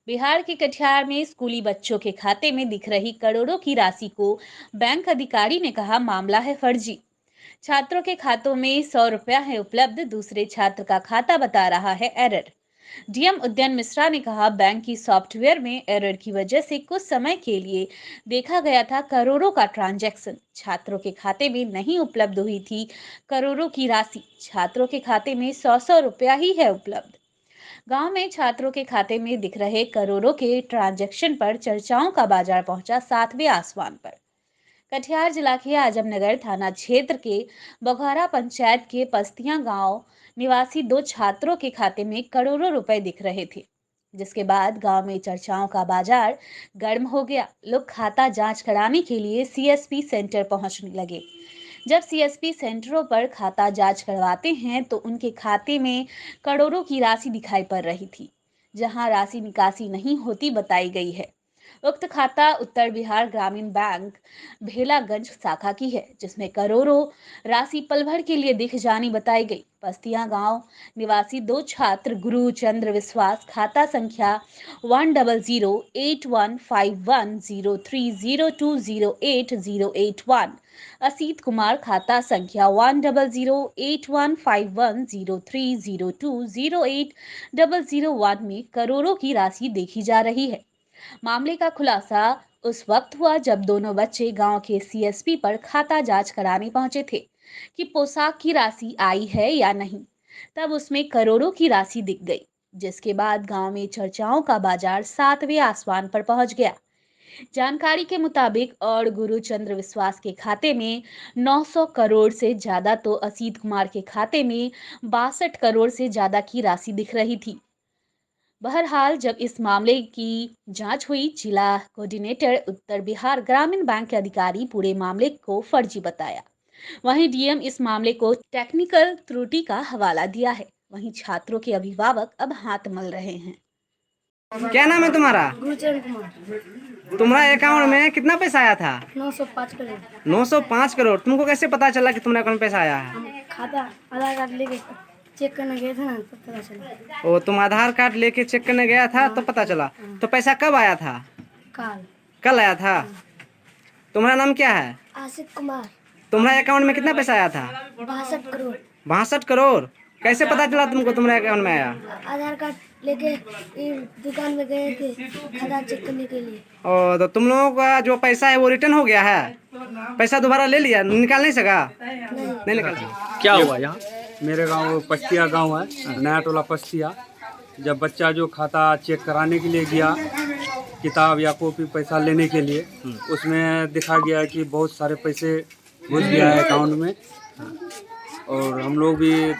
बिहार के कटिहार में स्कूली बच्चों के खाते में दिख रही करोड़ों की राशि को बैंक अधिकारी ने कहा मामला है फर्जी। छात्रों के खातों में 100 रुपया है उपलब्ध, दूसरे छात्र का खाता बता रहा है एरर। डीएम उद्यन मिश्रा ने कहा बैंक की सॉफ्टवेयर में एरर की वजह से कुछ समय के लिए देखा गया था करोड़ों का ट्रांजैक्शन, छात्रों के खाते में नहीं उपलब्ध हुई थी करोड़ों की राशि, छात्रों के खाते में 100 रुपया ही है उपलब्ध। गांव में छात्रों के खाते में दिख रहे करोड़ों के ट्रांजैक्शन पर चर्चाओं का बाजार पहुंचा 7वें आसमान पर। कटिहार जिला के आजमनगर थाना क्षेत्र के बघौरा पंचायत के पस्तियां गांव निवासी दो छात्रों के खाते में करोड़ों रुपए दिख रहे थे, जिसके बाद गांव में चर्चाओं का बाजार गर्म हो गया। लोग खाता जांच कराने के लिए सीएसपी सेंटर पहुंचने लगे। जब सीएसपी सेंटरों पर खाता जांच करवाते हैं तो उनके खाते में करोड़ों की राशि दिखाई पड़ रही थी, जहां राशि निकासी नहीं होती बताई गई है। उक्त खाता उत्तर बिहार ग्रामीण बैंक भेलागंज शाखा की है, जिसमें करोड़ों राशि पल भर के लिए दिख जानी बताई गई। पस्तियां गांव निवासी दो छात्र गुरु चंद्र विश्वास खाता संख्या 1008151030208081, असीत कुमार खाता संख्या 1008150302080001 में करोड़ों की राशि देखी जा रही है। मामले का खुलासा उस वक्त हुआ जब दोनों बच्चे गांव के सीएसपी पर खाता जांच कराने पहुंचे थे कि पोशाक की राशि आई है या नहीं। तब उसमें करोड़ों की राशि दिख गई, जिसके बाद गांव में चर्चाओं का बाजार 7वें आसमान पर पहुंच गया। जानकारी के मुताबिक और गुरुचंद्र विश्वास के खाते में 900 करोड़ से ज्यादा तो असीत कुमार के खाते में 62 करोड़ से ज्यादा की राशि दिख रही थी। बहरहाल जब इस मामले की जांच हुई, जिला कोऑर्डिनेटर उत्तर बिहार ग्रामीण बैंक के अधिकारी पूरे मामले को फर्जी बताया। वहीं डीएम इस मामले को टेक्निकल त्रुटि का हवाला दिया है। वहीं छात्रों के अभिभावक अब हाथ मल रहे हैं। क्या नाम है तुम्हारा? गुरुचरण कुमार। तुम्हारा अकाउंट में कितना पैसा आया था? 905 करोड़। 905 करोड़। तुमको कैसे पता चला कि तुम्हारे अकाउंट में पैसा आया है? हम खाता आधार कार्ड लेके चेक करने गए थे ना, तब पता चला। ओ, तुम आधार कार्ड लेके चेक करने गया था तो पता चला। तो पैसा कब आया था? कल आया था। तुम्हारा नाम क्या है? आसिफ कुमार। तुम्हारे अकाउंट में कितना पैसा आया था? 62 करोड़। 62 करोड़। कैसे पता चला तुमको तुम्हारे अकाउंट में आया? आधार कार्ड लेके दुकान में गए थे खाता चेक करने के लिए। ओ, तो तुम लोगों का जो पैसा है वो रिटर्न हो गया है? पैसा दोबारा ले लिया? निकाल नहीं सका? नहीं निकाल सका। क्या हुआ यहाँ? मेरे गांव पस्तिया गांव है, नया टोला पस्तिया। जब बच्चा जो खाता चेक कराने के लिए गया, किताब या कॉपी पैसा लेने के लिए, उसमें दिखा गया कि बहुत सारे पैसे घुस गया है अकाउंट में। और हम लोग भी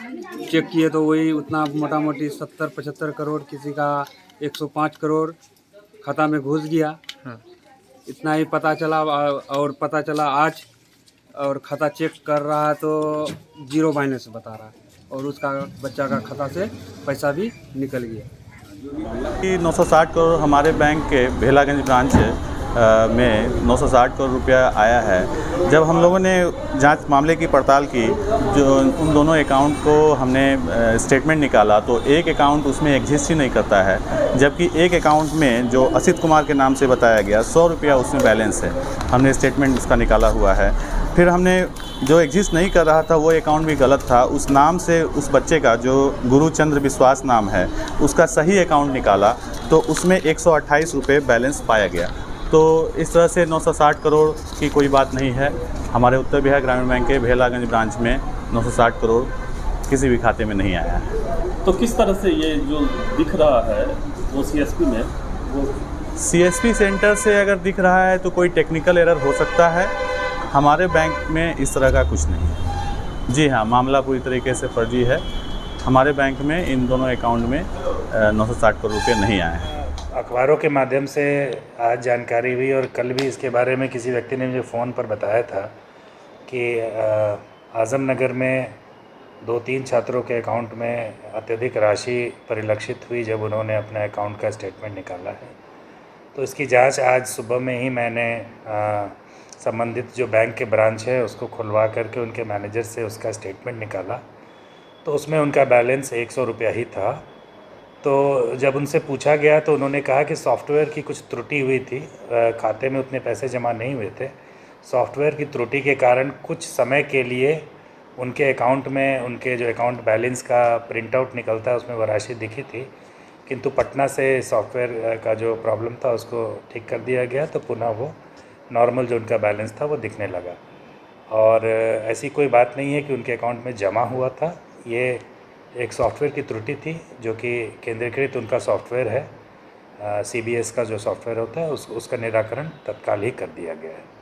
चेक किए तो वही उतना मोटा मोटी 70-75 करोड़, किसी का 105 करोड़ खाता में घुस गया। इतना ही पता चला। और पता चला आज, और खाता चेक कर रहा है तो 0 बैलेंस बता रहा है, और उसका बच्चा का खाता से पैसा भी निकल गया। कि 960 करोड़ हमारे बैंक के भेलागंज ब्रांच में 960 करोड़ रुपया आया है। जब हम लोगों ने जांच मामले की पड़ताल की, जो उन दोनों अकाउंट को हमने स्टेटमेंट निकाला तो एक अकाउंट उसमें एग्जिस्ट ही नहीं करता है, जबकि एक अकाउंट में जो असित कुमार के नाम से बताया गया 100 रुपया उसमें बैलेंस है। हमने स्टेटमेंट उसका निकाला हुआ है। फिर हमने जो एग्जिस्ट नहीं कर रहा था वो अकाउंट भी गलत था, उस नाम से उस बच्चे का जो गुरुचंद्र विश्वास नाम है उसका सही अकाउंट निकाला तो उसमें 128 रुपये बैलेंस पाया गया। तो इस तरह से 960 करोड़ की कोई बात नहीं है। हमारे उत्तर बिहार ग्रामीण बैंक के भेलागंज ब्रांच में 960 करोड़ किसी भी खाते में नहीं आया है। तो किस तरह से ये जो दिख रहा है वो सीएसपी में, वो सीएसपी सेंटर से अगर दिख रहा है तो कोई टेक्निकल एरर हो सकता है। हमारे बैंक में इस तरह का कुछ नहीं है। जी हाँ, मामला पूरी तरीके से फर्जी है। हमारे बैंक में इन दोनों अकाउंट में 960 करोड़ रुपये नहीं आए हैं। अखबारों के माध्यम से आज जानकारी हुई, और कल भी इसके बारे में किसी व्यक्ति ने मुझे फ़ोन पर बताया था कि आजमनगर में 2-3 छात्रों के अकाउंट में अत्यधिक राशि परिलक्षित हुई जब उन्होंने अपने अकाउंट का स्टेटमेंट निकाला है। तो इसकी जांच आज सुबह में ही मैंने संबंधित जो बैंक के ब्रांच है उसको खुलवा करके उनके मैनेजर से उसका स्टेटमेंट निकाला, तो उसमें उनका बैलेंस 100 रुपया ही था। तो जब उनसे पूछा गया तो उन्होंने कहा कि सॉफ्टवेयर की कुछ त्रुटि हुई थी, खाते में उतने पैसे जमा नहीं हुए थे। सॉफ्टवेयर की त्रुटि के कारण कुछ समय के लिए उनके अकाउंट में, उनके जो अकाउंट बैलेंस का प्रिंट आउट निकलता है उसमें वो राशि दिखी थी, किंतु पटना से सॉफ्टवेयर का जो प्रॉब्लम था उसको ठीक कर दिया गया, तो पुनः वो नॉर्मल जो उनका बैलेंस था वो दिखने लगा। और ऐसी कोई बात नहीं है कि उनके अकाउंट में जमा हुआ था, ये एक सॉफ्टवेयर की त्रुटि थी जो कि केंद्रीकृत उनका सॉफ्टवेयर है, CBS का जो सॉफ्टवेयर होता है उसका निराकरण तत्काल ही कर दिया गया है।